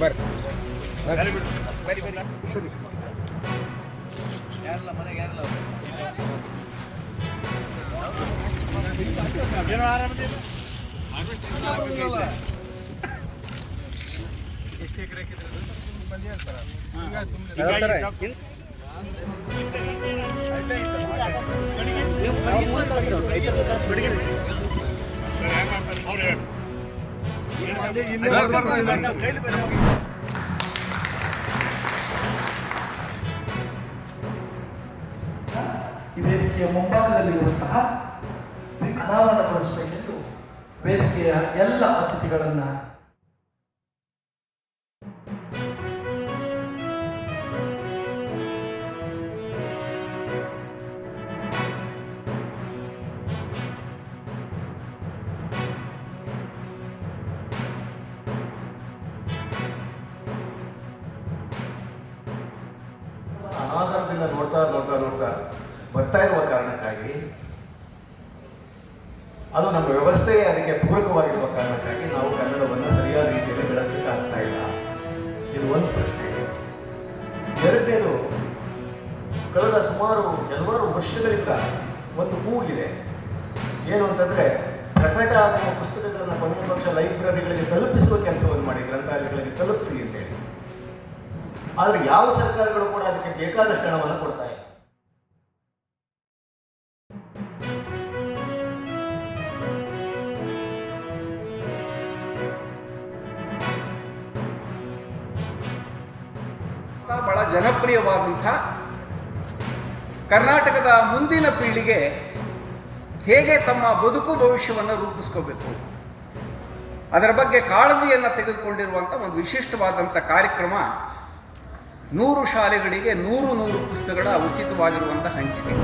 ಬರ್ರಿ ಬರಿ ಬರಿ ಸರಿ ಯಾರಲ್ಲ ಮನೆಗೆ ಯಾರಲ್ಲ ಏನೋ ಆರಾಮದಿಲ್ಲ ಎಷ್ಟು ಎಕರೆ ಹಾಕಿದ್ರೆ ಮಂದಿ ಹೇಳ್ತಾರೆ ಈ ವೇದಿಕೆಯ ಮುಂಭಾಗದಲ್ಲಿರುವಂತಹ ಅನಾವರಣಗೊಳಿಸಬೇಕೆಂದು ವೇದಿಕೆಯ ಎಲ್ಲ ಅತಿಥಿಗಳನ್ನು ಅನಾಧಾರದಿಂದ ನೋಡ್ತಾ ಬರ್ತಾ ಇರುವ ಕಾರಣಕ್ಕಾಗಿ ಅದು ನಮ್ಮ ವ್ಯವಸ್ಥೆ ಅದಕ್ಕೆ ಪೂರಕವಾಗಿರುವ ಕಾರಣಕ್ಕಾಗಿ ನಾವು ಕನ್ನಡವನ್ನು ಸರಿಯಾದ ರೀತಿಯಲ್ಲಿ ಬೆಳೆಸಲಿಕ್ಕೆ ಆಗ್ತಾ ಇಲ್ಲ. ಇದು ಒಂದು ಪ್ರಶ್ನೆ. ಎರಡನೇದು, ಕಳೆದ ಸುಮಾರು ಕೆಲವಾರು ವರ್ಷಗಳಿಂದ ಒಂದು ಕೂಗಿದೆ. ಏನು ಅಂತಂದರೆ, ಪ್ರಕಟ ಆಗುವ ಪುಸ್ತಕಗಳನ್ನು ಕೊನೆಯ ಪಕ್ಷ ಲೈಬ್ರರಿಗಳಿಗೆ ತಲುಪಿಸುವ ಕೆಲಸವನ್ನು ಮಾಡಿ, ಗ್ರಂಥಾಲಯಗಳಿಗೆ ತಲುಪಿಸಿ ಅಂತೇಳಿ. ಆದರೆ ಯಾವ ಸರ್ಕಾರಗಳು ಕೂಡ ಅದಕ್ಕೆ ಬೇಕಾದಷ್ಟು ಹಣವನ್ನು ಕೊಡ್ತಾ ಇಲ್ಲ. ಬಹಳ ಜನಪ್ರಿಯವಾದಂಥ ಕರ್ನಾಟಕದ ಮುಂದಿನ ಪೀಳಿಗೆ ಹೇಗೆ ತಮ್ಮ ಬದುಕು ಭವಿಷ್ಯವನ್ನು ರೂಪಿಸ್ಕೋಬೇಕು ಅದರ ಬಗ್ಗೆ ಕಾಳಜಿಯನ್ನು ತೆಗೆದುಕೊಂಡಿರುವಂಥ ಒಂದು ವಿಶಿಷ್ಟವಾದಂಥ ಕಾರ್ಯಕ್ರಮ 100 ಶಾಲೆಗಳಿಗೆ 100 ಪುಸ್ತಕಗಳ ಉಚಿತವಾಗಿರುವಂಥ ಹಂಚಿಕೆ.